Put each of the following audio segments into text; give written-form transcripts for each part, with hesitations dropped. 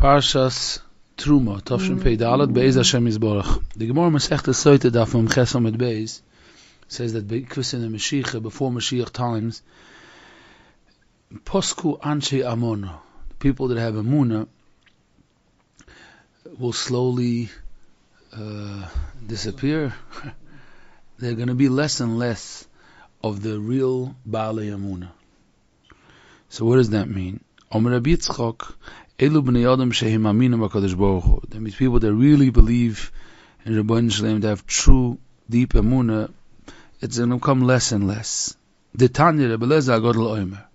Parshas Truma, Tavshin Pei Dalet, Beis Hashem Yisborach. The Gemara Masechta Soita Daf Mem Ches Amud Beis says that because in the Mashiach, before Mashiach times, Posku Anshe Amona, the people that have Amuna, will slowly disappear. They're going to be less and less of the real Baalei Amuna. So what does that mean? Omer Rabbi Yitzchok, Elu b'nei Adam shehim aminim b'Kadosh Baruch Hu. That means people that really believe in Rebbeinu Shalem, that have true, deep emunah, it's going to come less and less. The Tanya Rebbe Lezer Agadol Omer,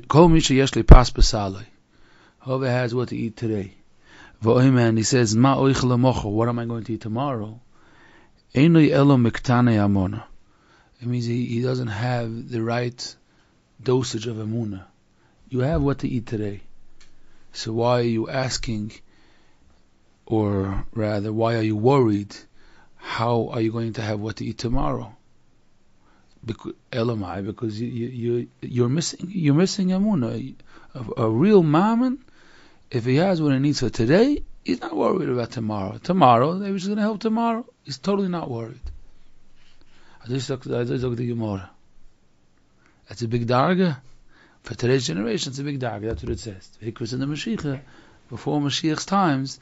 Kol mi sheyesh li pas b'salei, whoever has what to eat today. V'omer, and he says, Ma oichel mocho, what am I going to eat tomorrow? Einoi elo miktane amona. It means he doesn't have the right dosage of emunah. You have what to eat today. So why are you asking, or rather, why are you worried? How are you going to have what to eat tomorrow? Because you're missing emunah. A real mammon, if he has what he needs for today, he's not worried about tomorrow. Tomorrow, they're just going to help tomorrow. He's totally not worried. That's a big darga. For today's generation, it's a big dark. That's what it says. Because in the Mashiach, before Mashiach's times,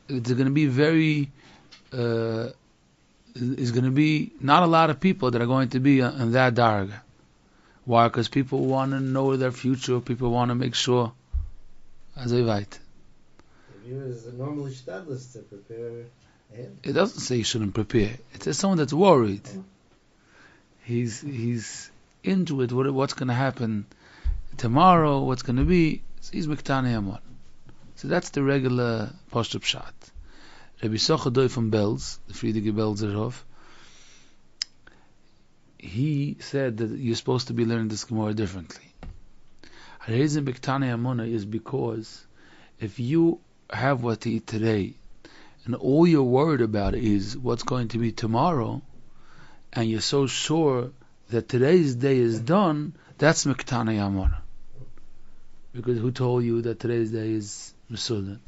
it's going to be there's going to be not a lot of people that are going to be in that darga. Why? Because people want to know their future. People want to make sure. As I write. The viewer is normally stadless to prepare ahead. It doesn't say you shouldn't prepare. It says someone that's worried. He's into it. What's going to happen tomorrow, what's going to be, he's Miktane Amon. So that's the regular Pashtup Pshat. Rabbi Sochadoy from Belz, the Friedige Belzerhof, he said that you're supposed to be learning this Gemara differently. The reason Miktane Amon is because if you have what to eat today, and all you're worried about is what's going to be tomorrow, and you're so sure that today's day is done, that's Miktane Amon. Because who told you that today's day is Mesudan?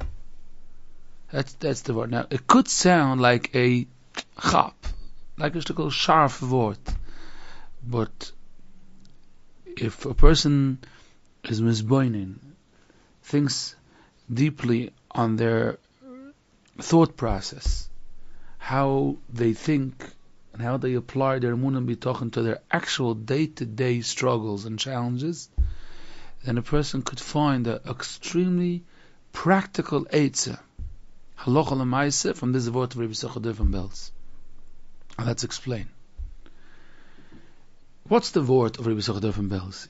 That's the word. Now, it could sound like a chap, like a shtickle sharp word. But if a person is misboinin, thinks deeply on their thought process, how they think and how they apply their emunah b'tochen to their actual day-to-day struggles and challenges, then a person could find an extremely practical eitzah, halacha l'maaseh, from this word of Rabbi Sochadoy from Belz. And let's explain. What's the word of Rabbi Sochadoy from Belz?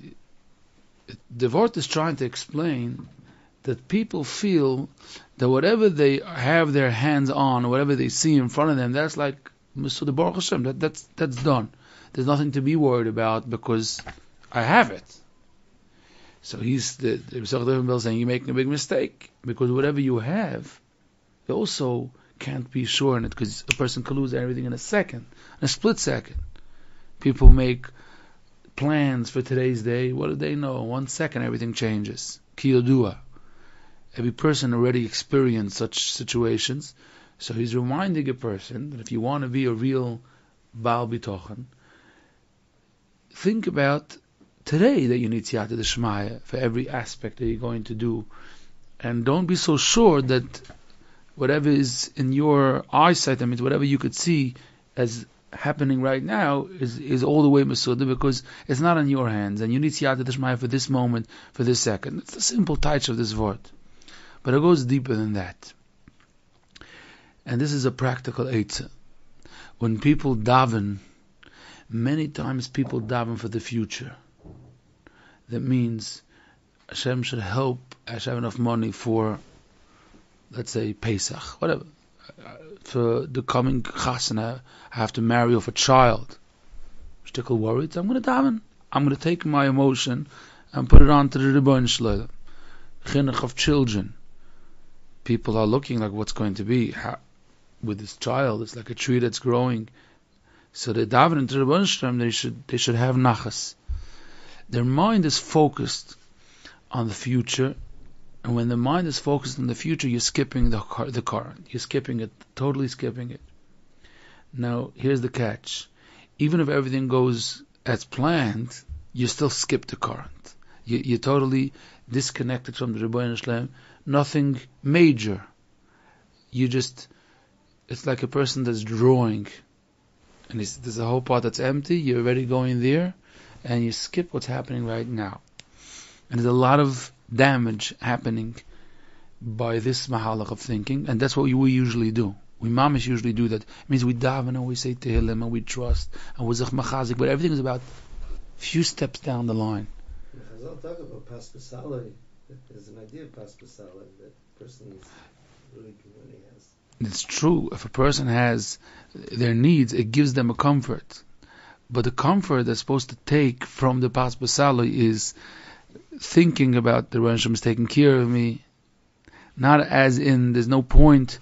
The word is trying to explain that people feel that whatever they have their hands on, or whatever they see in front of them, that's like Mr. Baruch Hashem, that's done. There's nothing to be worried about because I have it. So he's the Rebbe saying you're making a big mistake, because whatever you have, you also can't be sure in it, because a person can lose everything in a second, in a split second. People make plans for today's day. What do they know? 1 second, everything changes. Kiyodua. Every person already experienced such situations. So he's reminding a person that if you want to be a real Baal Bitochen, think about today that you need Siyata D'Shmaya for every aspect that you're going to do. And don't be so sure that whatever is in your eyesight, I mean, whatever you could see as happening right now is all the way Masuda, because it's not in your hands. And you need Siyata D'Shmaya for this moment, for this second. It's the simple touch of this word. But it goes deeper than that. And this is a practical eitzah. When people daven, many times people daven for the future. That means Hashem should help, I should have enough money for, let's say, Pesach, whatever. For the coming chasana, I have to marry off a child. Shtickle worried, I'm going to daven. I'm going to take my emotion and put it on to the Rebbeinu Shalom. Chinuch of children. People are looking like what's going to be. With this child, it's like a tree that's growing. So they daven into the Rebbeinu Shalom, they should have nachas. Their mind is focused on the future, And when the mind is focused on the future, you're skipping the current. You're skipping it, totally skipping it. Now, here's the catch. Even if everything goes as planned, you still skip the current. You're totally disconnected from the Rebbeinu Shlem. Nothing major. It's like a person that's drawing. And there's a whole part that's empty, you're already going there, and you skip what's happening right now. And there's a lot of damage happening by this mahalach of thinking, and that's what we usually do. We mamish usually do that. It means we daven and we say tehillim and we trust and we zech machazik, but everything is about few steps down the line. I'll talk about pas b'salai. There's an idea of pas b'salai that person is really good when he has. It's true. If a person has their needs, it gives them a comfort. But the comfort that's supposed to take from the pas b'salai is thinking about the Rebbeinu Shlem is taking care of me. Not as in, there's no point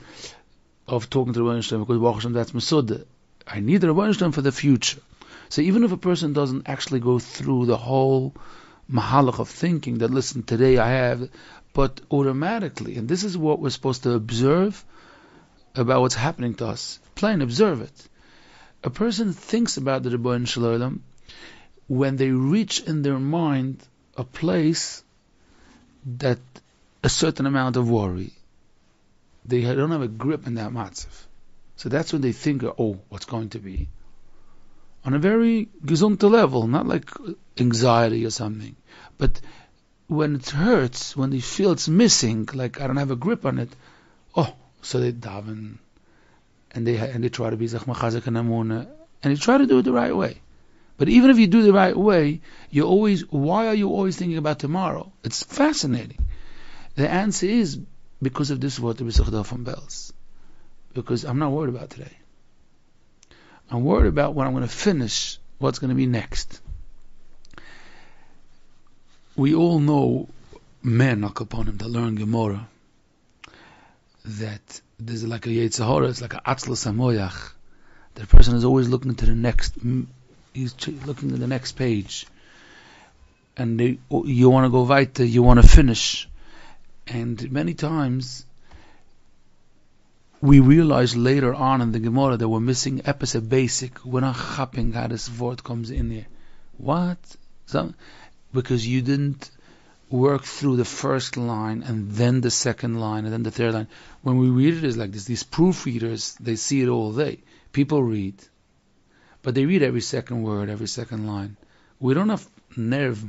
of talking to the Rebbeinu Shlem because Baruch Hashem, that's Mesuda. I need the Rebbeinu Shlem for the future. So even if a person doesn't actually go through the whole mahalach of thinking that, listen, today I have, but automatically, and this is what we're supposed to observe about what's happening to us. Plain, observe it. A person thinks about the Rebbeinu Shlem when they reach in their mind a place that a certain amount of worry. They don't have a grip in that matzav. So that's when they think, oh, what's going to be? On a very gesunte level, not like anxiety or something. But when it hurts, when they feel it's missing, like I don't have a grip on it, so they daven, and they try to be zech machazik and amuna, and they try to do it the right way. But even if you do the right way, why are you always thinking about tomorrow? It's fascinating. The answer is because of this word, the B'Sechda from Bells. Because I'm not worried about today. I'm worried about when I'm going to finish, what's going to be next. We all know men, Akaponim, that learn Gemara, that there's like a Yetzirah, it's like a Atzlas HaMoyach. The person is always looking to the next, he's looking at the next page. And you want to go weiter, you want to finish. And many times, we realize later on in the Gemara that we're missing episode basic. We're not chapping how this word comes in here. What? Because you didn't work through the first line and then the second line and then the third line. When we read it, it's like this. These proofreaders, they see it all day. People read. But they read every second word, every second line. We don't have nerve.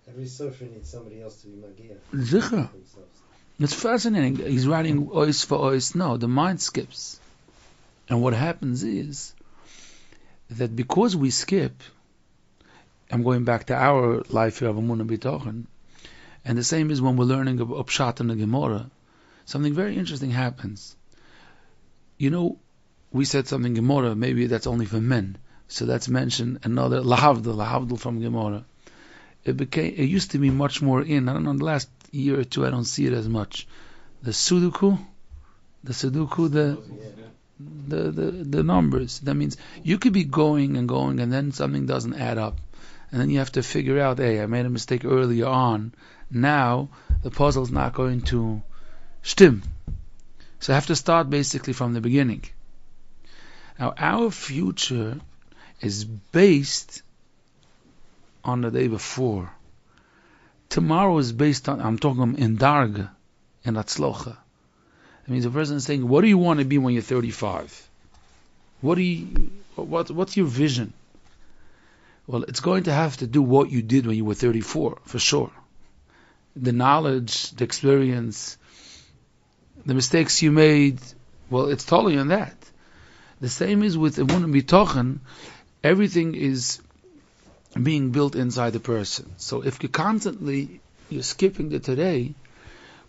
Every surfer needs somebody else to be magia. Zicha. It's fascinating. He's writing ois for ois. No, the mind skips. And what happens is that because we skip, I'm going back to our life here of Amunah B'Tochen, and the same is when we're learning about Pshat in the Gemara, something very interesting happens. You know, we said something Gemara, maybe that's only for men. So let's mention another Lahavdil from Gemara. It used to be much more in. I don't know, the last year or two I don't see it as much. The Sudoku, the numbers. That means you could be going and then something doesn't add up. And then you have to figure out, hey, I made a mistake earlier on. Now the puzzle's not going to stim. So I have to start basically from the beginning. Now our future is based on the day before. Tomorrow is based on, I'm talking in Darga, in Atzlocha. It means a person is saying, what do you want to be when you're 35? What's your vision? Well, it's going to have to do what you did when you were 34, for sure. The knowledge, the experience, the mistakes you made, well, it's totally on that. The same is with Emunah B'Tochen. Everything is being built inside the person. So if you're skipping the today,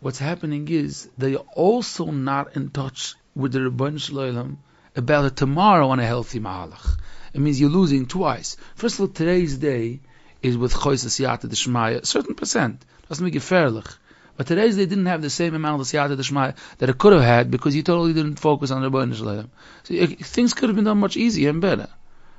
what's happening is they're also not in touch with the Rebbeinu Shlem about the tomorrow on a healthy mahalach. It means you're losing twice. First of all, today's day is with Choyz Siyata D'Shmaya, a certain percent. Doesn't make it fairlich. But today's day didn't have the same amount of Siyata D'Shmaya that it could have had because you totally didn't focus on the Rebbeinu Shlem. So things could have been done much easier and better.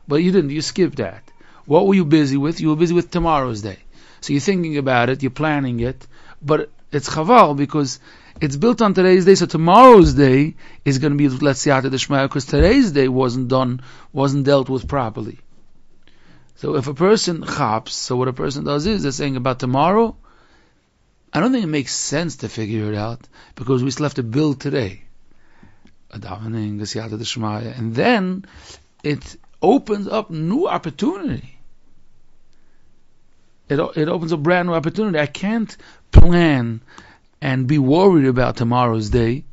But you didn't, you skipped that. What were you busy with? You were busy with tomorrow's day. So you're thinking about it, you're planning it, but It's chaval because it's built on today's day, so tomorrow's day is going to be let's see after the Shema, because today's day wasn't dealt with properly. So if a person chaps, so what a person does is they're saying about tomorrow. I don't think it makes sense to figure it out because we still have to build today. And then it opens up new opportunity. It opens a brand new opportunity. I can't plan and be worried about tomorrow's day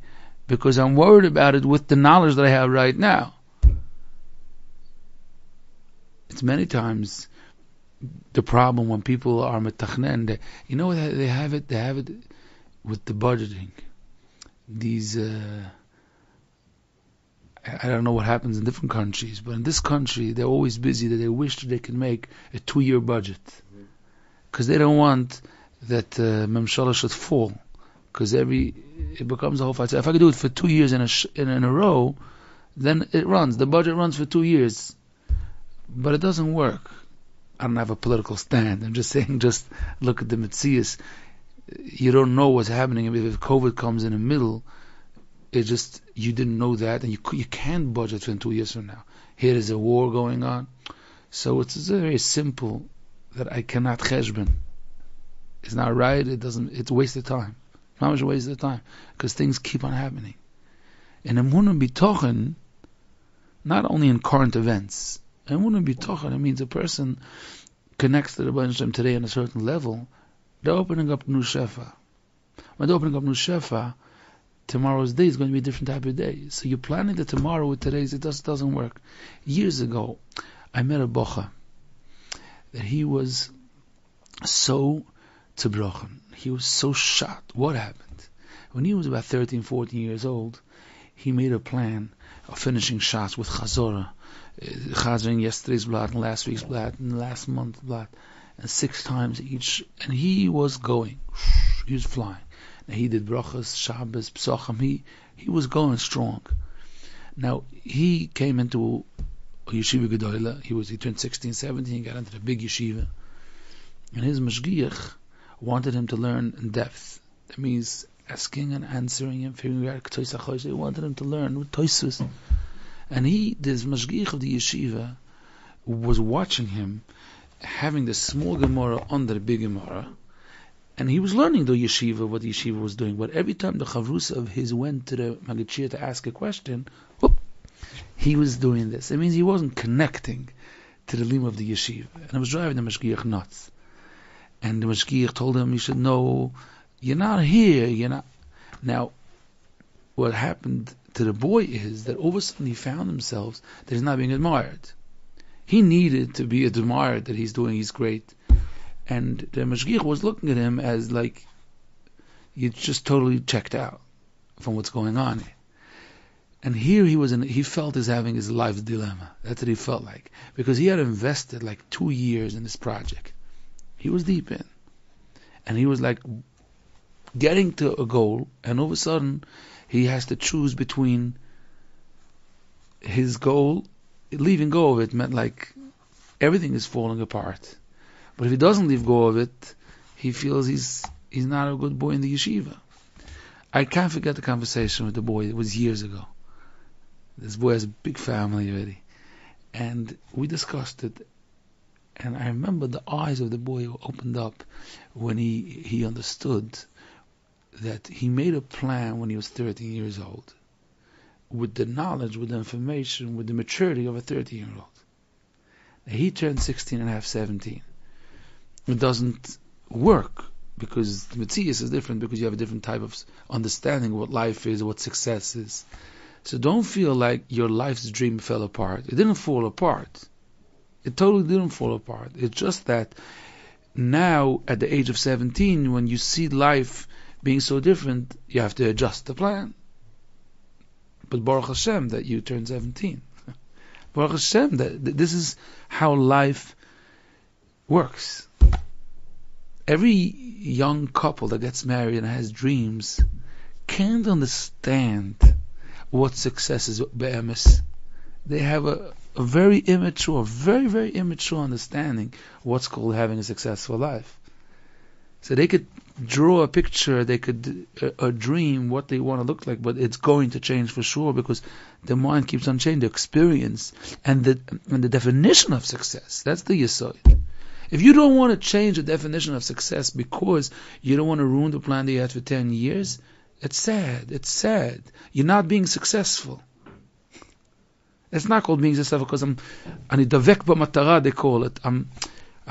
because I'm worried about it with the knowledge that I have right now. It's many times the problem when people are metachnen. You know, they have it with the budgeting. These I don't know what happens in different countries, but in this country they're always busy that they wish that they can make a 2-year budget because they don't want that Memshala should fall, because it becomes a whole fight. So if I could do it for 2 years in a row, then it runs. The budget runs for 2 years, but it doesn't work. I don't have a political stand. I'm just saying, just look at the Metzias. You don't know what's happening. If COVID comes in the middle, you didn't know that, and you can't budget for 2 years from now. Here is a war going on, so it's very simple that I cannot cheshbon. It's not right. It's a waste of time. Not much waste of time because things keep on happening. And emunah bitochen, not only in current events. Emunah bitochen, it means a person connects to the Rebbeinu Shem today on a certain level. They're opening up new shefa. When they're opening up new shefa, tomorrow's day is going to be a different type of day. So you're planning the tomorrow with today's, it just doesn't work. Years ago, I met a bocha that he was so tzibrochen. He was so shocked. What happened? When he was about 13, 14 years old, he made a plan of finishing shots with chazorah. Chazering yesterday's blood and last week's blood and last month's blood, and 6 times each. And he was going. He was flying. Now he did brachas, Shabbos, Psachim. He was going strong. Now he came into a yeshiva gedola. He turned 16, 17. He got into the big yeshiva, and his mashgiach wanted him to learn in depth. That means asking and answering and figuring out. He wanted him to learn with toisus. And this mashgiach of the yeshiva, was watching him having the small Gemara under the big Gemara, and he was learning the yeshiva, what the yeshiva was doing. But every time the chavrusa of his went to the Malichia to ask a question, whoop, he was doing this. It means he wasn't connecting to the lim of the yeshiva, and it was driving the mashgiach nuts. And the mashgiach told him, you should know, you're not here, you're not. Now, what happened to the boy is that all of a sudden he found himself that he's not being admired. He needed to be admired that he's great. And the mashgiach was looking at him as like, you just totally checked out from what's going on here. And here he felt as having his life's dilemma. That's what he felt like. Because he had invested like 2 years in this project. He was deep in. And he was like getting to a goal, and all of a sudden he has to choose between his goal. Leaving go of it meant like everything is falling apart. But if he doesn't leave go of it, he feels he's not a good boy in the yeshiva. I can't forget the conversation with the boy. It was years ago. This boy has a big family already. And we discussed it. And I remember the eyes of the boy opened up when he understood that he made a plan when he was 13 years old, with the knowledge, with the information, with the maturity of a 13-year-old. He turned 16 and a half, 17. It doesn't work because the Metzias is different, because you have a different type of understanding of what life is, what success is. So don't feel like your life's dream fell apart. It didn't fall apart. It totally didn't fall apart. It's just that now, at the age of 17, when you see life being so different, you have to adjust the plan. But Baruch Hashem that you turned 17. Baruch Hashem that this is how life works. Every young couple that gets married and has dreams can't understand what success is be'emes. They have a very immature, very, very immature understanding of what's called having a successful life. So they could draw a picture, they could dream what they want to look like, but it's going to change for sure because the mind keeps on changing, the experience and the definition of success. That's the yesod. If you don't want to change the definition of success because you don't want to ruin the plan that you had for 10 years, it's sad. It's sad. You're not being successful. It's not called being successful because I'm davek b'matara, they call it. I'm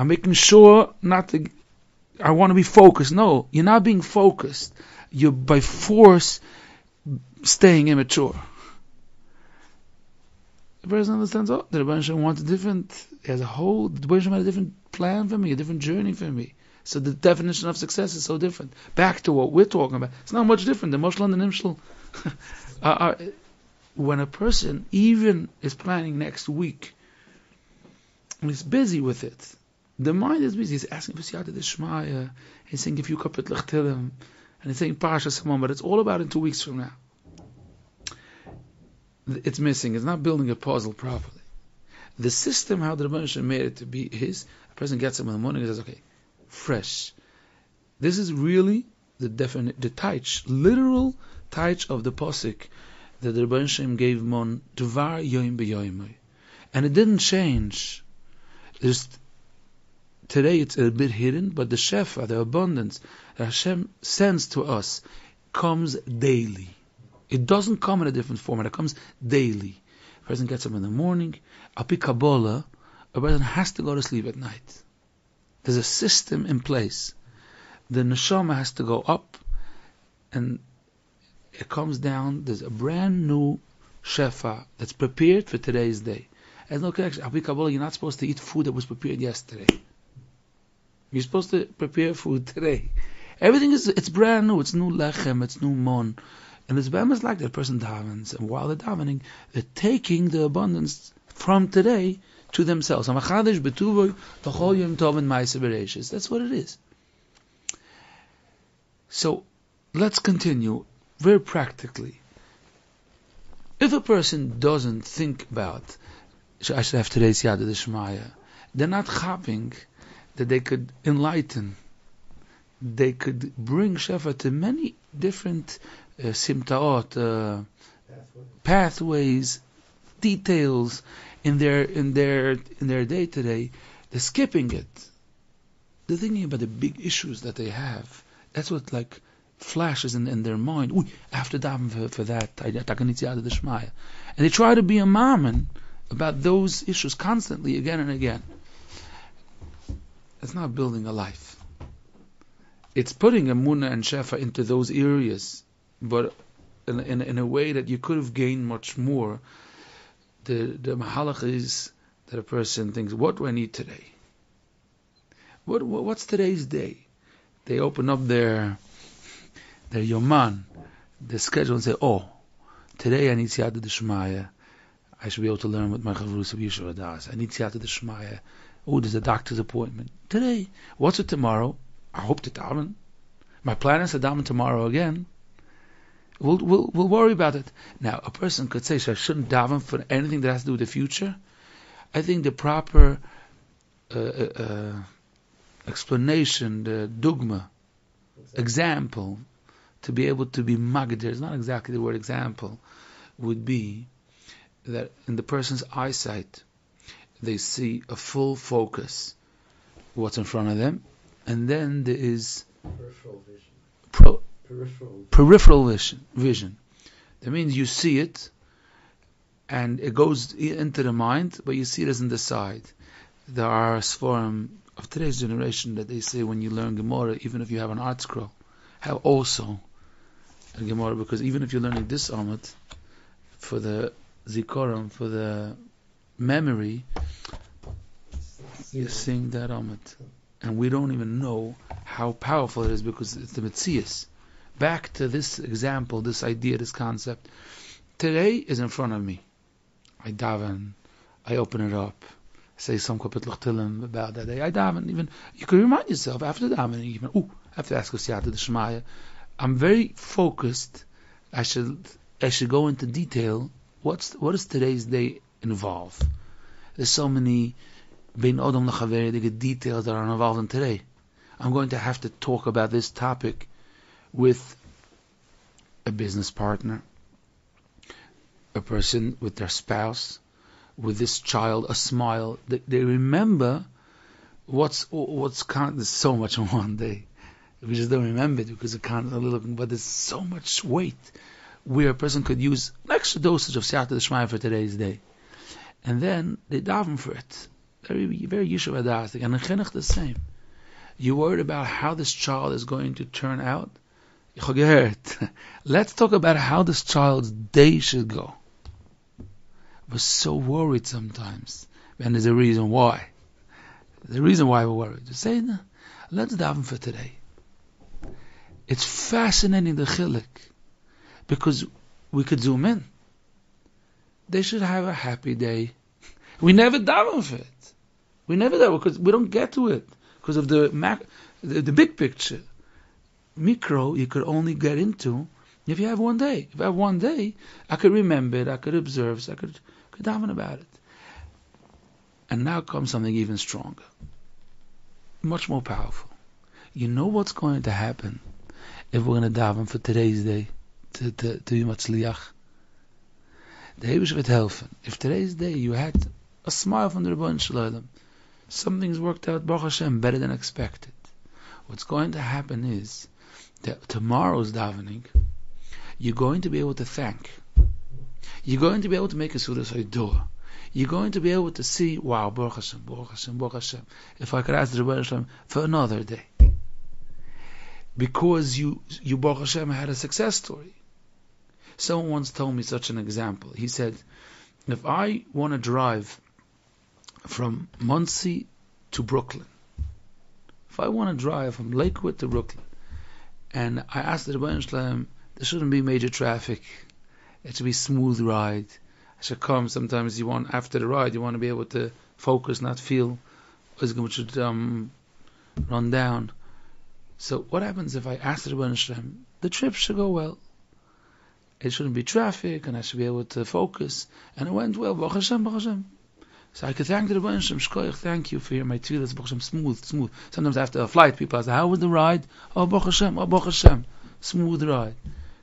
making sure not to. I want to be focused. No, you're not being focused. You're by force staying immature. The person understands. Oh, the Rebbe Shem wants a different. He has a whole. The Rebbe Shem had a different plan for me, a different journey for me. So the definition of success is so different. Back to what we're talking about. It's not much different. The Moshel and the Nimshel. When a person even is planning next week, and he's busy with it, the mind is busy. He's asking for Siyata Deshmaya. He's saying a few kapit l'chtilim, and he's saying Pasha Samon, but it's all about in 2 weeks from now. It's missing. It's not building a puzzle properly. The system, how the Rebbe Shem made it to be is, a person gets up in the morning and says, okay, fresh. This is really the taich, literal taich of the posik that the Rebbe Shem gave Mon Dvar Yoim B'Yoimai. And it didn't change. Today it's a bit hidden, but the Shefa, the abundance that Hashem sends to us comes daily. It doesn't come in a different format, it comes daily. A person gets up in the morning, Api Kabbalah, a person has to go to sleep at night. There's a system in place. The neshama has to go up, and it comes down. There's a brand new shefa that's prepared for today's day. There's no connection. Api Kabbalah, you're not supposed to eat food that was prepared yesterday. You're supposed to prepare food today. Everything it's brand new. It's new lechem. It's new mon. And it's bemis like that. Person davens, and while they're davening, they're taking the abundance from today to themselves. That's what it is. So let's continue very practically. If a person doesn't think about I should have today's Yad D'Shmaya, they're not chapping that they could enlighten. They could bring Shefa to many different simtaot, pathways, details in their day to day. They're skipping it. They're thinking about the big issues that they have. That's what like flashes in their mind. Ooh, I have to daven for that. And they try to be a mammon about those issues constantly, again and again. It's not building a life. It's putting a Munah and Shefa into those areas, but in a way that you could have gained much more. The mahalach is that a person thinks, what do I need today? What's today's day? They open up their Yoman, their schedule, and say, oh, today I need Siyata D'Shmaya. I should be able to learn with my Chavrus of Yeshua Das. I need Siyata D'Shmaya. Oh, there's a doctor's appointment. Today. What's it tomorrow? I hope to daven. My plan is to daven tomorrow again. We'll worry about it. Now, a person could say, I shouldn't daven for anything that has to do with the future. I think the proper explanation, the dogma, example, to be able to be magdir, is not exactly the word example, would be that in the person's eyesight, they see a full focus, what's in front of them, and then there is peripheral vision. That means you see it, and it goes into the mind, but you see it as in the side. There are Sforim of today's generation that they say when you learn Gemara, even if you have an art scroll, have also a Gemara, because even if you're learning this Amud, for the Zikoram, for the memory, you're seeing that Amud. And we don't even know how powerful it is because it's the Metzias. Back to this example, this idea, this concept. Today is in front of me. I daven, I open it up, say some kapit l'chtilim about that day. I daven, even you can remind yourself after davening, even I have to ask Siyata D'Shmaya. I'm very focused. I should go into detail. What does today's day involve? There's so many bein odom l'chaveri, they get details that are involved in today. I'm going to have to talk about this topic with a business partner, a person with their spouse, with this child, a smile. They remember what's counted. There's so much in one day. We just don't remember it because it counts a little, but there's so much weight where a person could use an extra dosage of Siyata D'Shmaya for today's day. And then they daven for it. Very, very Yishuv Adastik. And in Chinuch the same. You're worried about how this child is going to turn out? Let's talk about how this child's day should go. We're so worried sometimes. And there's a reason why. The reason why we're worried. Just say, no, let's daven for today. It's fascinating, the chilek, because we could zoom in. They should have a happy day. We never daven for it. We never daven because we don't get to it because of the big picture. Micro, you could only get into if you have one day. If I have one day, I could remember it, I could observe, so I could daven about it. And now comes something even stronger, much more powerful. You know what's going to happen if we're going to daven for today's day to be matzliach. The Eibush would helfen. If today's day you had a smile from the Rebbeinu Shalom, something's worked out, Baruch Hashem, better than expected. What's going to happen is that tomorrow's davening, you're going to be able to thank. You're going to be able to make a Sudas Haidah. You're going to be able to see, wow, Baruch Hashem, Baruch Hashem, Baruch Hashem. If I could ask the Rebbeinu Shalom for another day. Because you Baruch Hashem had a success story. Someone once told me such an example. He said, if I want to drive from Monsey to Brooklyn, if I want to drive from Lakewood to Brooklyn, and I asked the Rebbeinu Shalom, there shouldn't be major traffic, it should be smooth ride. I should come, sometimes you want, after the ride, you want to be able to focus, not feel, it should run down. So what happens if I ask the Rebbeinu Shalom, the trip should go well. It shouldn't be traffic, and I should be able to focus. And it went well, Baruch Hashem, Baruch Hashem. So I could thank the Rebbeinu Shalom, Shkoyach, thank you for your my tefillas, Baruch Hashem, smooth. Sometimes after a flight, people ask, how was the ride? Oh, Baruch Hashem, smooth ride.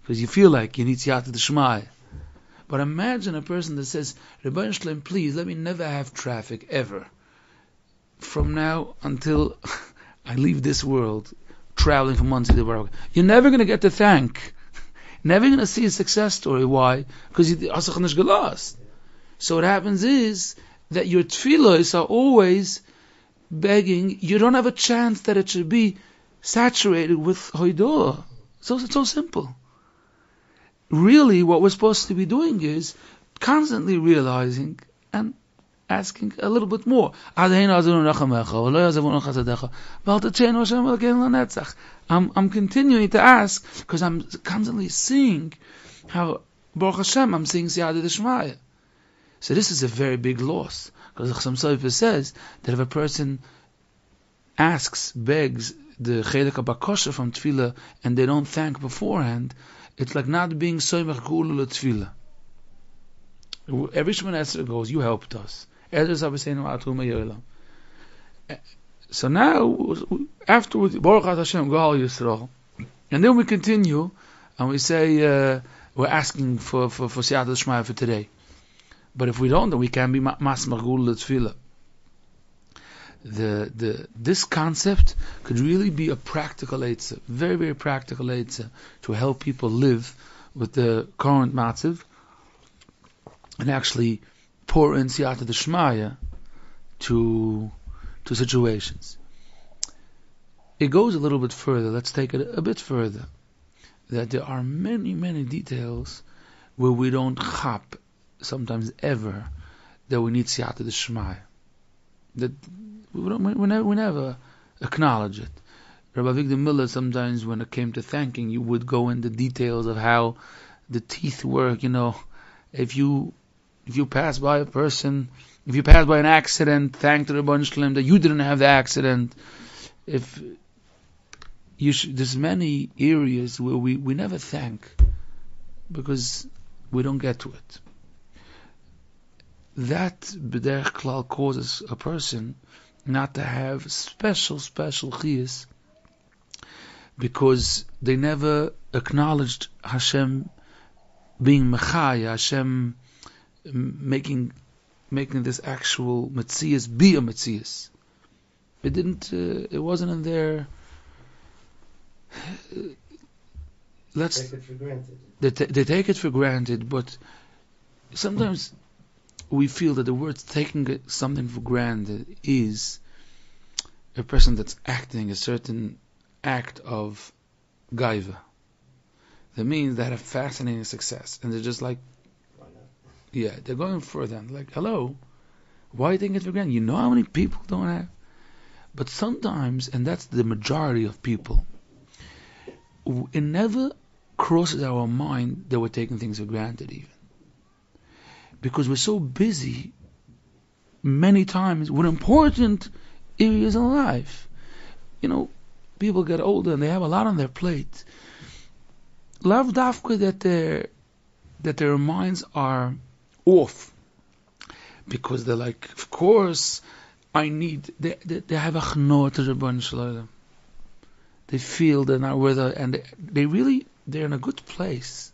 Because you feel like you need Siyata D'Shmaya. But imagine a person that says, Rebbeinu Shalom, please, let me never have traffic, ever. From now until I leave this world, traveling from Monsey to Baruch. You're never going to get to thank. Never going to see a success story. Why? Because you asach nish gelost. So what happens is that your tefillos are always begging. You don't have a chance that it should be saturated with hoidah. So it's so simple. Really, what we're supposed to be doing is constantly realizing and asking a little bit more. I'm continuing to ask because I'm constantly seeing how Baruch Hashem, I'm seeing Siyata D'Shmaya. So this is a very big loss, because the Chassam Sofer says that if a person asks, begs the Chelek HaBakosha from Tefillah and they don't thank beforehand, it's like not being Soymech Geula L'Tefillah. Every Shemon Esrei goes, you helped us. So now, afterwards, Baruch Hashem, Gal Yisrael, and then we continue, and we say we're asking for Siyata D'Shmaya for today. But if we don't, then we can be Masmach Geula L'Tefillah. This concept could really be a practical eitzah, very, very practical eitzah, to help people live with the current matziv and actually pour in Siyata D'Shmaya to situations. It goes a little bit further. Let's take it a bit further. That there are many, many details where we don't chap, sometimes ever, that we need Siyata D'Shmaya. That we never acknowledge it. Rabbi Avigdor Miller, sometimes when it came to thanking, you would go into details of how the teeth work. If you pass by a person, if you pass by an accident, thank the Rebbeinu Shalom that you didn't have the accident. There's many areas where we never thank because we don't get to it. That b'derech klal causes a person not to have special chiyas because they never acknowledged Hashem being Mechaya, Hashem making this actual Metzias be a Metzias. It didn't. It wasn't in their. Let's take it for granted. They take it for granted, but sometimes we feel that the word taking something for granted is a person that's acting a certain act of gaiva. That means they had a fascinating success, and they're just like, Why not? yeah, they're going further. Like, hello, why are you taking it for granted? You know how many people don't have? But sometimes, and that's the majority of people, it never crosses our mind that we're taking things for granted even. Because we're so busy many times with important areas in life. You know, people get older and they have a lot on their plate. Lav dafka that their minds are off. Because they're like, of course, I need, they have a chnor to Rabban Shalom. They feel they're not worth it, and they're in a good place.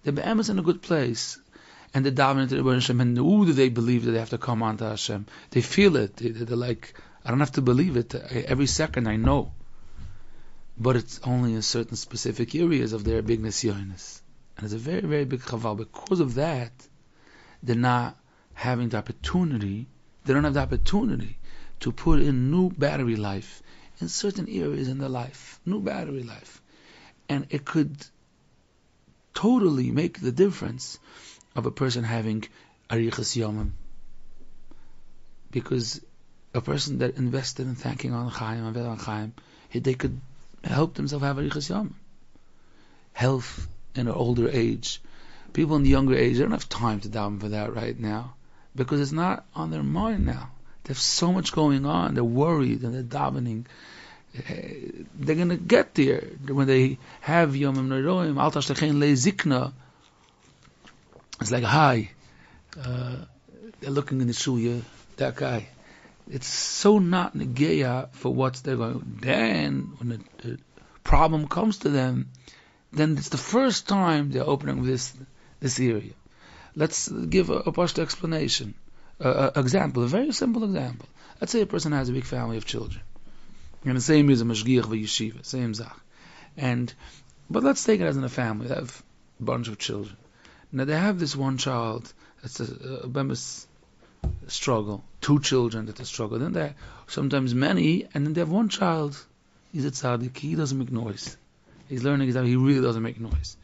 They're be'emes in a good place. And they're davening to Rabban Shalom, and who do they believe that they have to come on to Hashem? They feel it. They're like, I don't have to believe it. Every second I know. But it's only in certain specific areas of their big nisyonis. And it's a very, very big chaval. Because of that, they're not having the opportunity, they don't have the opportunity to put in new battery life in certain areas in their life. New battery life. And it could totally make the difference of a person having arichas yomim. Because a person that invested in thanking on Chaim, they could help themselves have arichas yomim. Health in an older age. People in the younger age, they don't have time to daven for that right now. Because it's not on their mind now. They have so much going on. They're worried and they're davening. They're going to get there when they have Yomim Neroim. Al Tashtechein Le Zikna. It's like, hi. They're looking in the shuya. That guy. It's so not negeya for what they're going. Then, when the problem comes to them, then it's the first time they're opening this area. Let's give a pashto explanation. Example, a very simple example. Let's say a person has a big family of children. And the same is a mashgiach v'yeshiva, same zach. But let's take it as in a family. They have a bunch of children. Now they have this one child that's a bemis struggle. Two children that are struggle. Then there are sometimes many, and then they have one child. He's a tzaddik. He doesn't make noise. He's learning exactly. He really doesn't make noise.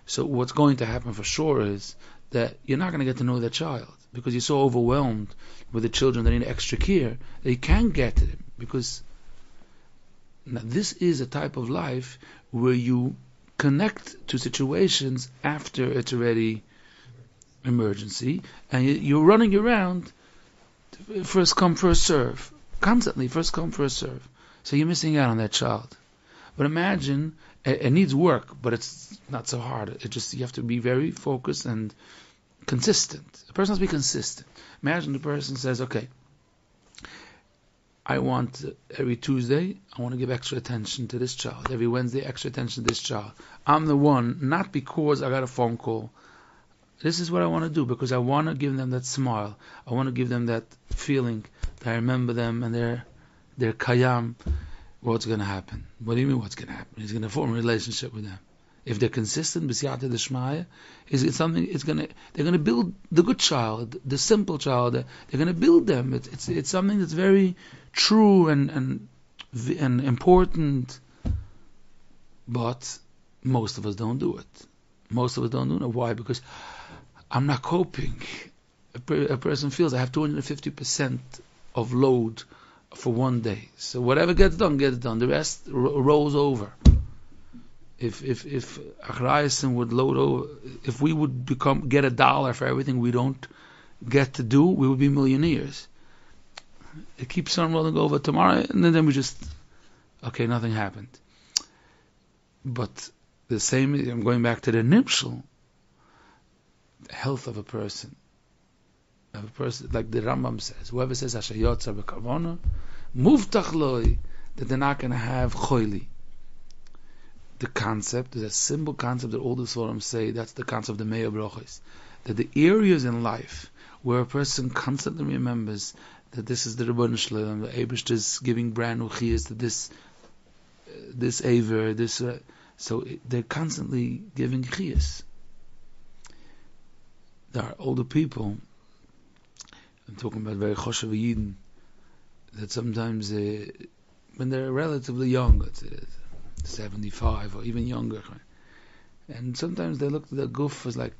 So what's going to happen for sure is that you're not going to get to know that child because you're so overwhelmed with the children that need extra care that you can't get to them. Because now this is a type of life where you connect to situations after it's already emergency, and you're running around first come first serve, constantly first come first serve. So you're missing out on that child. But imagine it needs work, but it's not so hard. It just, you have to be very focused and consistent. A person has to be consistent. Imagine the person says, okay, I want every Tuesday, I want to give extra attention to this child. Every Wednesday, extra attention to this child. I'm the one, not because I got a phone call. This is what I want to do, because I want to give them that smile. I want to give them that feeling that I remember them and they're kayam. What's going to happen? What do you mean what's going to happen? He's going to form a relationship with them. If they're consistent, b'siyata d'shmaya, they're going to build the good child, the simple child. They're going to build them. It's something that's very true and important. But most of us don't do it. Most of us don't do it. Why? Because I'm not coping. A person feels I have 250% of load for one day. So whatever gets done, gets done. The rest rolls over. If Achrayison would load over, if we would get $1 for everything we don't get to do, we would be millionaires. It keeps on rolling over tomorrow, and then we just, okay, nothing happened. But the same, I'm going back to the nimshal, the health of a person, like the Rambam says, whoever says Hashayotza b'kavona, muftach loi, that they're not going to have choili. the concept, the simple concept that all the Sforim say, that's the concept of the Mea Brachos. That the areas in life where a person constantly remembers that this is the Rebbeinu Shalom, the Eibush is giving brand new chiyas to this Aver, so they're constantly giving chiyas. There are older people, I'm talking about very choshev Yidden, that sometimes when they're relatively young, let's say 75 or even younger, and sometimes they look at the guf as like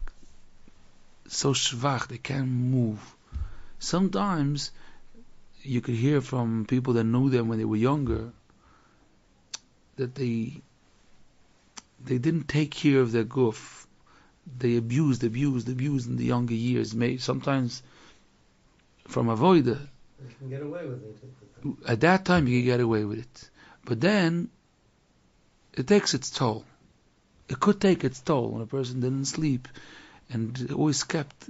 so schwach, they can't move. Sometimes you could hear from people that knew them when they were younger that they didn't take care of their guf. They abused in the younger years. Sometimes from avoida. You can get away with it. At that time you can get away with it. But then it takes its toll. It could take its toll when a person didn't sleep and always skipped.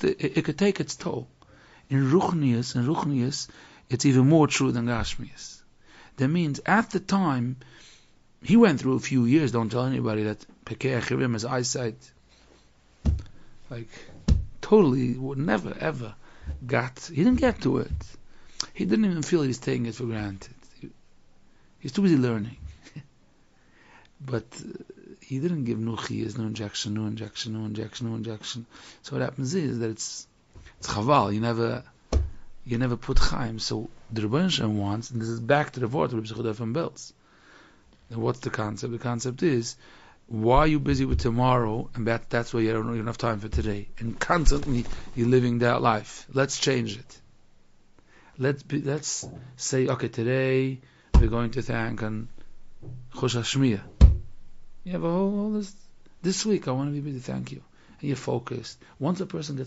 It could take its toll. In Ruchnius, it's even more true than Gashmius. That means at the time, he went through a few years. Don't tell anybody that Pekei Achirim, his eyesight, like totally never ever he didn't get to it. He didn't even feel he's taking it for granted. He's too busy learning. But he didn't give no injection. So what happens is that it's chaval. You never put chaim. So the Rebbeinu Shem wants, and this is back to the word of Reb Yehuda from Belz. And what's the concept? The concept is, why are you busy with tomorrow, and that's why you don't have enough time for today, and constantly you're living that life. Let's change it. Let's say, okay, today we're going to thank on Chosh HaShmiyah. You have a whole this week I want to be busy, thank you. And you're focused. Once a person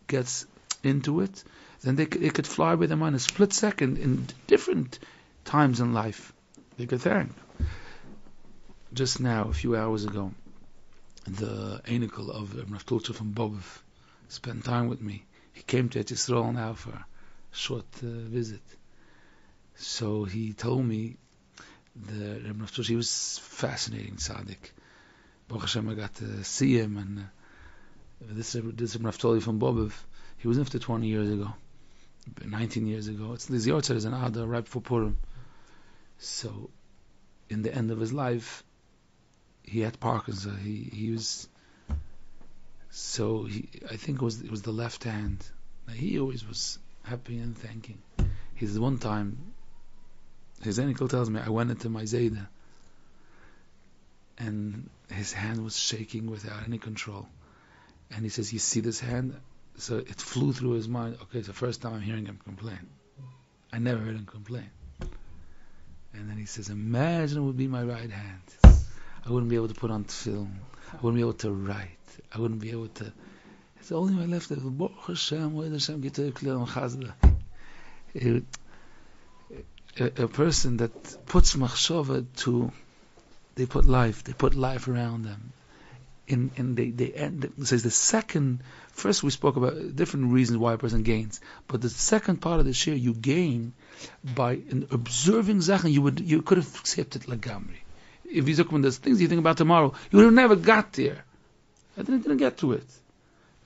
gets into it, then it could fly by their mind a split second in different times in life. They could thank. Just now, a few hours ago, the Einikel of Rav Tulcha from Bobov spent time with me. He came to Yisrael now for a short visit. So he told me that Rav Tulcha, he was fascinating tzaddik. Baruch Hashem, I got to see him, and this Rav Tulcha from Bobov, he was after 20 years ago, 19 years ago. It's the Yortzeit is an Adar right before Purim. So, in the end of his life, he had Parkinson's. He was, so I think it was the left hand. He always was happy and thanking. His one time, his Einikel tells me, I went into my Zayda, and his hand was shaking without any control. And he says, you see this hand? So it flew through his mind, okay, it's the first time I'm hearing him complain. I never heard him complain. And then he says, imagine it would be my right hand. I wouldn't be able to put on film. I wouldn't be able to write. I wouldn't be able to. It's only my left hand. Baruch Hashem, where Hashem get to chazda. A person that puts machshava to, they put life around them. And they end. It says the second. First, we spoke about different reasons why a person gains, but the second part of the share you gain by observing Zachen. You could have accepted lagamri. If you look when there's things you think about tomorrow, you would have never got there. I didn't get to it.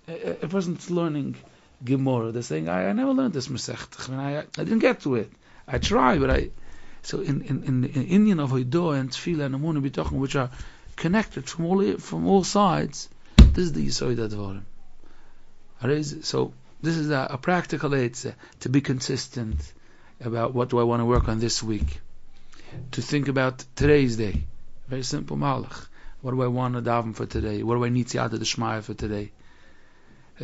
A person's learning Gemara. They're saying, I never learned this Masech. I didn't get to it. I tried, but So in Indian of Hoidoh and Tefillah and Amun and Bitochen, which are connected from all sides, this is the Yisoid Advarim. So this is a practical aid to be consistent about what do I want to work on this week. To think about today's day. Very simple malach. What do I want to daven for today? What do I need siyata d'shmaya for today?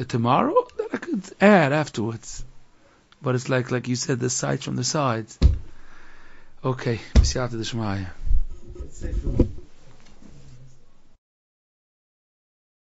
Tomorrow, then I could add afterwards. But it's like you said, the sides from the sides. Okay, siyata d'shmaya.